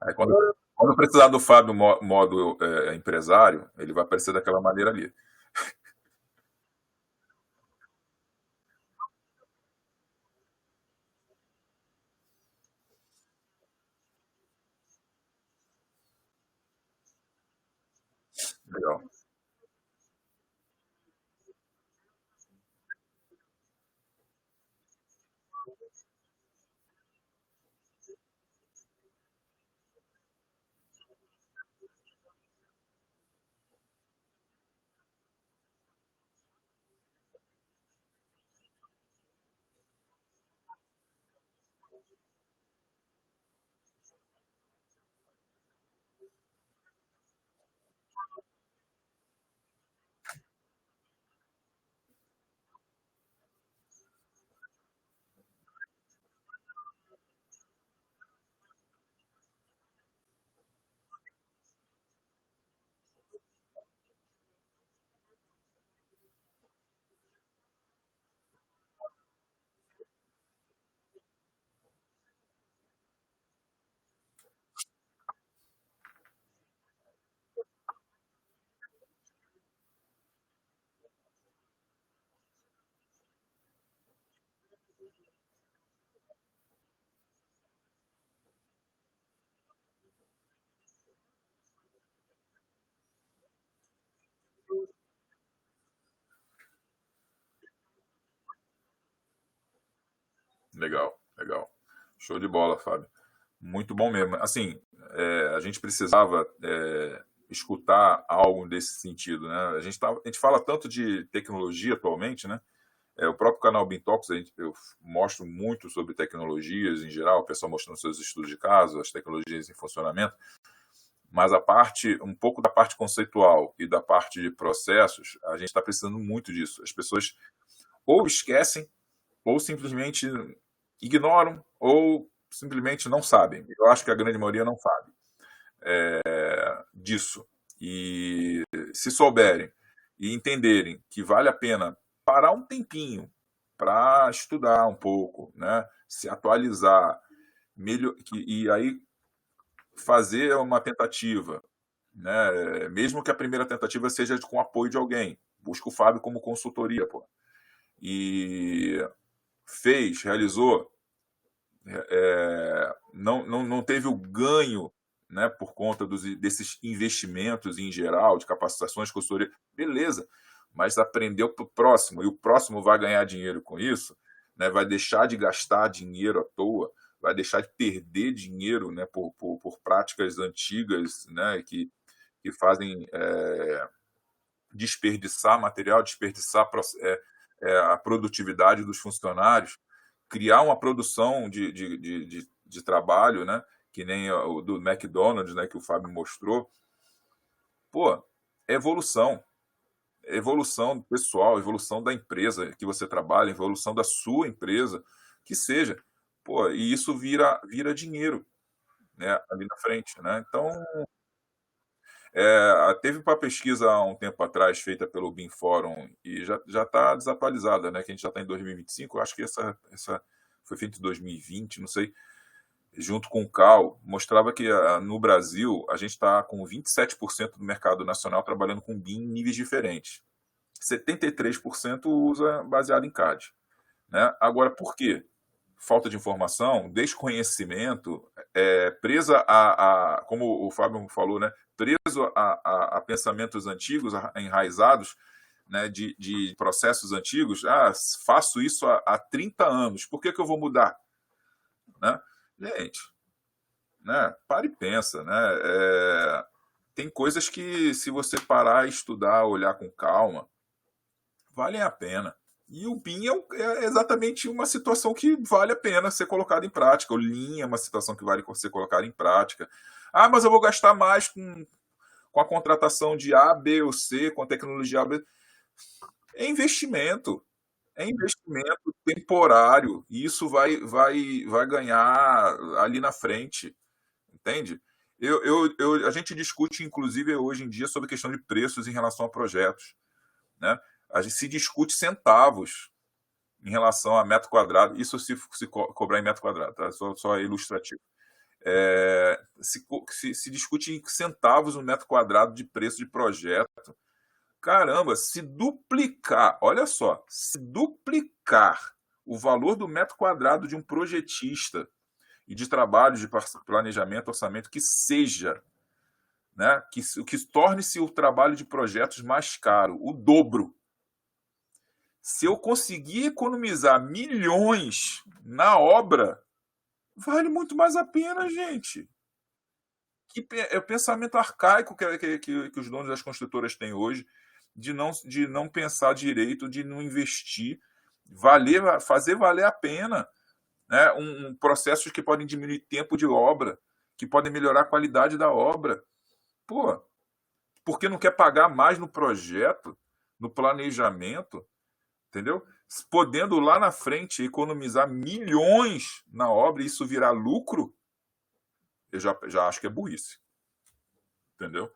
Aí quando precisar do Fábio modo empresário, ele vai aparecer daquela maneira ali. Legal, legal, legal. Show de bola, Fábio. Muito bom mesmo. Assim, a gente precisava escutar algo desse sentido, né? A gente fala tanto de tecnologia atualmente, né? O próprio canal Bean Talks, eu mostro muito sobre tecnologias em geral, o pessoal mostrando seus estudos de caso, as tecnologias em funcionamento, mas um pouco da parte conceitual e da parte de processos, a gente está precisando muito disso. As pessoas ou esquecem, ou simplesmente ignoram, ou simplesmente não sabem. Eu acho que a grande maioria não sabe disso. E se souberem e entenderem que vale a pena parar um tempinho para estudar um pouco, né? Se atualizar, e aí fazer uma tentativa, né? Mesmo que a primeira tentativa seja com apoio de alguém. Busca o Fábio como consultoria, pô. E realizou, não teve o ganho, né, por conta desses investimentos em geral, de capacitações, consultoria, beleza, mas aprendeu para o próximo, e o próximo vai ganhar dinheiro com isso, né, vai deixar de gastar dinheiro à toa, vai deixar de perder dinheiro, né, por práticas antigas, né, que fazem desperdiçar material, desperdiçar a produtividade dos funcionários, criar uma produção de trabalho, né? Que nem o do McDonald's, né? Que o Fábio mostrou. Pô, é evolução. Evolução pessoal, evolução da empresa que você trabalha, evolução da sua empresa, que seja. Pô, e isso vira dinheiro, né? Ali na frente, né? Então, teve uma pesquisa há um tempo atrás feita pelo BIM Forum e já está desatualizada, né? Que a gente já está em 2025. Eu acho que essa foi feita em 2020, não sei, junto com o CAL, mostrava que no Brasil a gente está com 27% do mercado nacional trabalhando com BIM em níveis diferentes. 73% usa baseado em CAD. Né? Agora, por quê? Falta de informação, desconhecimento, presa como o Fábio falou, né? Preso a pensamentos antigos, enraizados, né? De processos antigos. Faço isso há 30 anos, por que eu vou mudar? Né? Gente, né? Para e pensa. Né? Tem coisas que, se você parar, estudar, olhar com calma, valem a pena. E o BIM é exatamente uma situação que vale a pena ser colocada em prática. O Lean é uma situação que vale ser colocada em prática. Mas eu vou gastar mais com a contratação de A, B ou C, com a tecnologia A, B. É investimento. É investimento temporário. E isso vai ganhar ali na frente. Entende? A gente discute, inclusive, hoje em dia, sobre questão de preços em relação a projetos. Né? A gente se discute centavos em relação a metro quadrado, isso se cobrar em metro quadrado, tá? Só ilustrativo. Se discute em centavos o metro quadrado de preço de projeto. Caramba, se duplicar, olha só, se duplicar o valor do metro quadrado de um projetista e de trabalho de planejamento, orçamento, que seja, né, que torne-se o trabalho de projetos mais caro, o dobro. Se eu conseguir economizar milhões na obra, vale muito mais a pena, gente. É o pensamento arcaico que os donos das construtoras têm hoje, de não pensar direito, de não investir, fazer valer a pena. Né? Processos que podem diminuir tempo de obra, que podem melhorar a qualidade da obra. Pô, porque não quer pagar mais no projeto, no planejamento, entendeu? Podendo lá na frente economizar milhões na obra e isso virar lucro, eu já acho que é burrice, entendeu?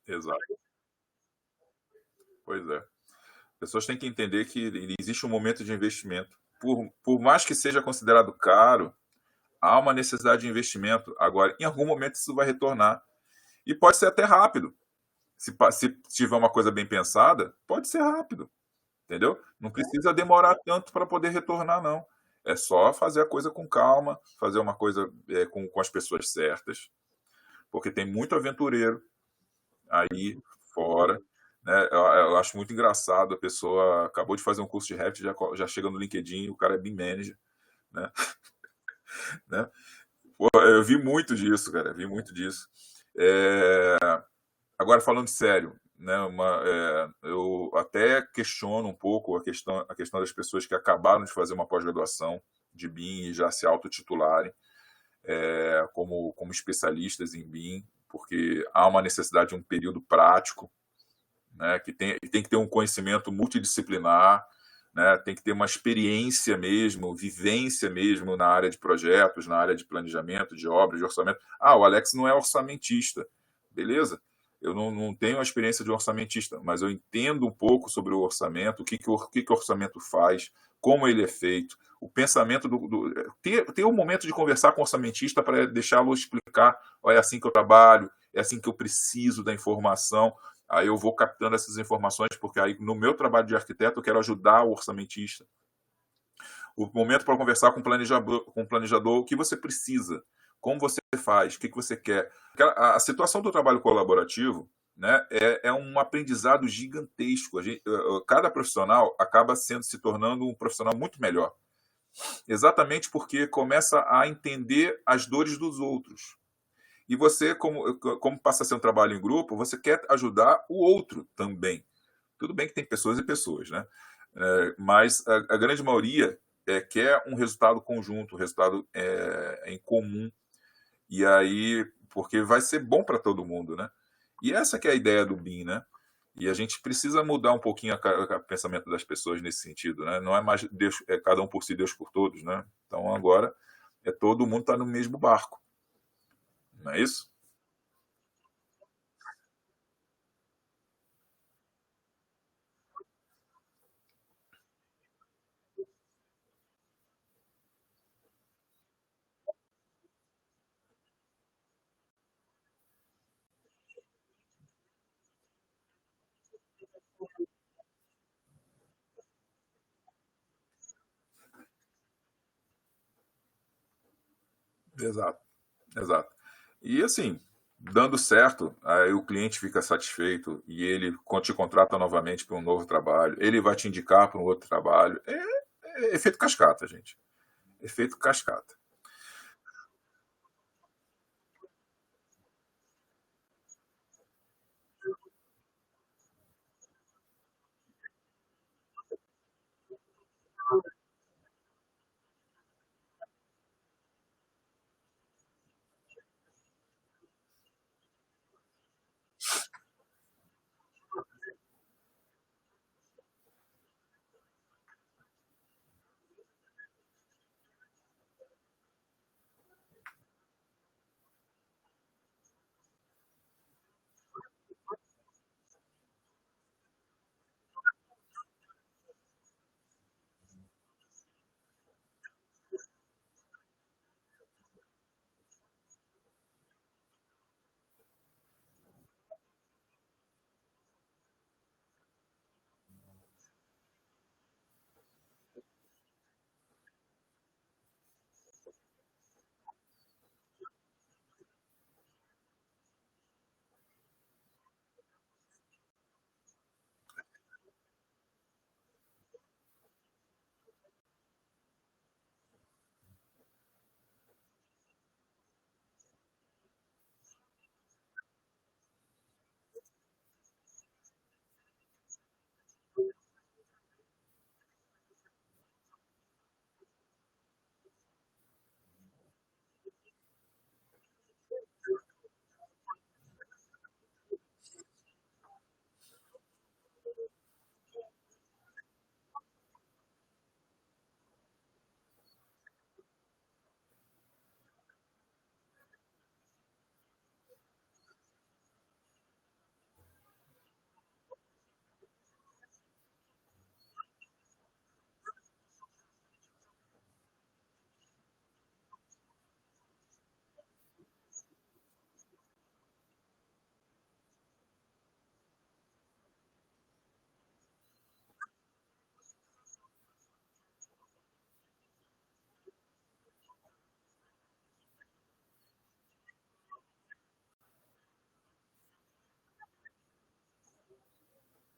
exato. Pois é. Pessoas têm que entender que existe um momento de investimento. Por mais que seja considerado caro, há uma necessidade de investimento. Agora, em algum momento isso vai retornar. E pode ser até rápido. Se tiver uma coisa bem pensada, pode ser rápido, entendeu? Não precisa demorar tanto para poder retornar, não. É só fazer a coisa com calma, fazer uma coisa com as pessoas certas, porque tem muito aventureiro aí fora, né? Eu acho muito engraçado, a pessoa acabou de fazer um curso de Revit, já chega no LinkedIn, o cara é BIM Manager, né? né? Pô, eu vi muito disso, cara, vi muito disso. É, agora, falando sério, né, eu até questiono um pouco a questão das pessoas que acabaram de fazer uma pós-graduação de BIM e já se autotitularem como especialistas em BIM, porque há uma necessidade de um período prático, né, que tem que ter um conhecimento multidisciplinar, né, tem que ter uma experiência mesmo, vivência mesmo na área de projetos, na área de planejamento, de obras, de orçamento. Ah, o Alex não é orçamentista, beleza? Eu não tenho a experiência de orçamentista, mas eu entendo um pouco sobre o orçamento, o que o orçamento faz, como ele é feito, o pensamento ter um momento de conversar com o orçamentista para deixá-lo explicar, olha, é assim que eu trabalho, é assim que eu preciso da informação. Aí eu vou captando essas informações, porque aí no meu trabalho de arquiteto eu quero ajudar o orçamentista. O momento para conversar com o planejador, o que você precisa, como você faz, o que você quer. A situação do trabalho colaborativo, né, é um aprendizado gigantesco. Cada profissional acaba se tornando um profissional muito melhor. Exatamente porque começa a entender as dores dos outros. E você, como passa a ser um trabalho em grupo, você quer ajudar o outro também. Tudo bem que tem pessoas e pessoas, né? Mas a grande maioria quer um resultado conjunto, um resultado em comum. E aí, porque vai ser bom para todo mundo, né? E essa que é a ideia do BIM, né? E a gente precisa mudar um pouquinho o pensamento das pessoas nesse sentido, né? Não é mais Deus, cada um por si, Deus por todos, né? Então agora todo mundo está no mesmo barco, não é isso? Exato. Exato. E assim, dando certo, aí o cliente fica satisfeito e ele te contrata novamente para um novo trabalho, ele vai te indicar para um outro trabalho. É efeito cascata, gente. Efeito cascata.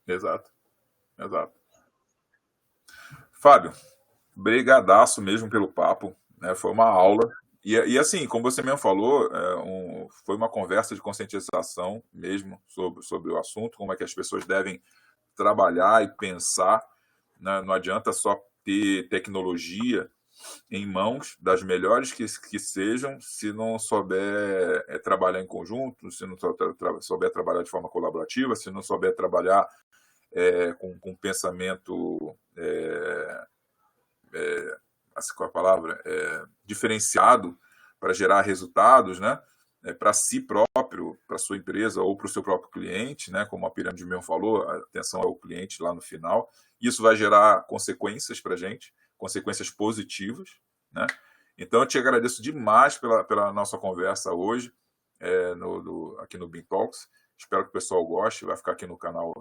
Exato, exato. Fábio, brigadaço mesmo pelo papo, né? Foi uma aula. E assim, como você mesmo falou, foi uma conversa de conscientização mesmo sobre o assunto, como é que as pessoas devem trabalhar e pensar, né? Não adianta só ter tecnologia em mãos, das melhores que sejam, se não souber trabalhar em conjunto, se não souber trabalhar de forma colaborativa, se não souber trabalhar com pensamento, assim, qual é a palavra? Diferenciado para gerar resultados, né? Para si próprio, para sua empresa ou para o seu próprio cliente, né? Como a Pirâmide mesmo falou, a atenção ao cliente lá no final. Isso vai gerar consequências para a gente, consequências positivas, né? Então, eu te agradeço demais pela nossa conversa hoje, aqui no Bean Talks. Espero que o pessoal goste, vai ficar aqui no canal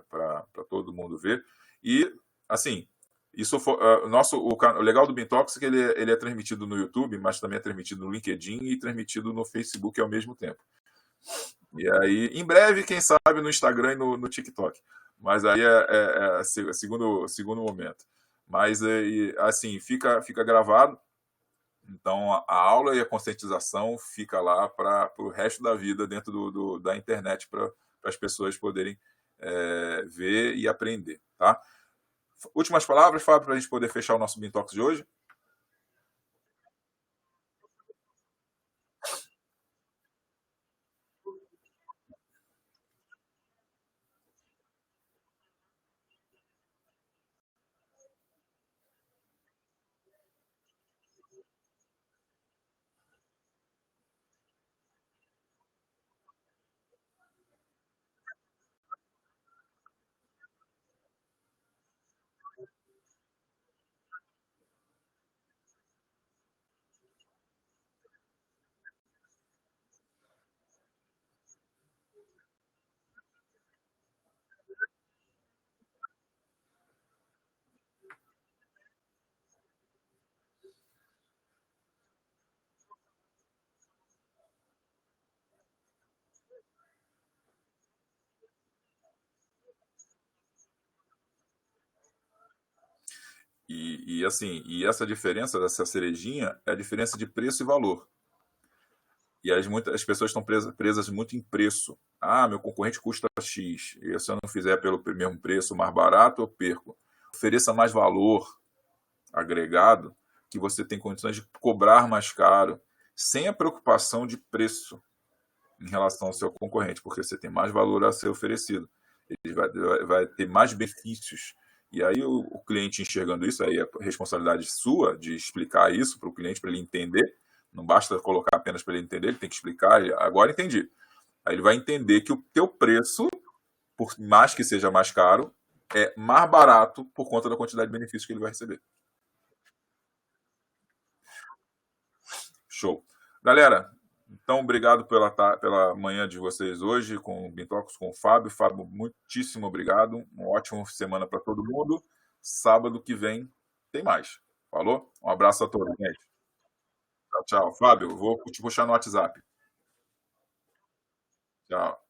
para todo mundo ver. E, assim, isso foi, o legal do Bintox é que ele é transmitido no YouTube, mas também é transmitido no LinkedIn e transmitido no Facebook ao mesmo tempo. E aí, em breve, quem sabe, no Instagram e no TikTok. Mas aí é segundo momento. Mas, assim, fica gravado. Então, a aula e a conscientização fica lá para o resto da vida dentro da internet para as pessoas poderem ver e aprender, tá? Últimas palavras, Fábio, para a gente poder fechar o nosso Bintox de hoje? Assim, essa diferença dessa cerejinha é a diferença de preço e valor. E as pessoas estão presas muito em preço. Ah, meu concorrente custa X. E se eu não fizer pelo mesmo preço mais barato, eu perco. Ofereça mais valor agregado, que você tem condições de cobrar mais caro, sem a preocupação de preço em relação ao seu concorrente, porque você tem mais valor a ser oferecido. Ele vai ter mais benefícios. E aí o cliente enxergando isso, aí é responsabilidade sua de explicar isso para o cliente, para ele entender. Não basta colocar apenas para ele entender, ele tem que explicar. Agora entendi. Aí ele vai entender que o teu preço, por mais que seja mais caro, é mais barato por conta da quantidade de benefícios que ele vai receber. Show. Galera, então obrigado pela manhã de vocês hoje com o Bintocos, com o Fábio. Fábio, muitíssimo obrigado. Uma ótima semana para todo mundo. Sábado que vem tem mais. Falou? Um abraço a todos, gente. Tchau, tchau. Fábio, vou te puxar no WhatsApp. Tchau.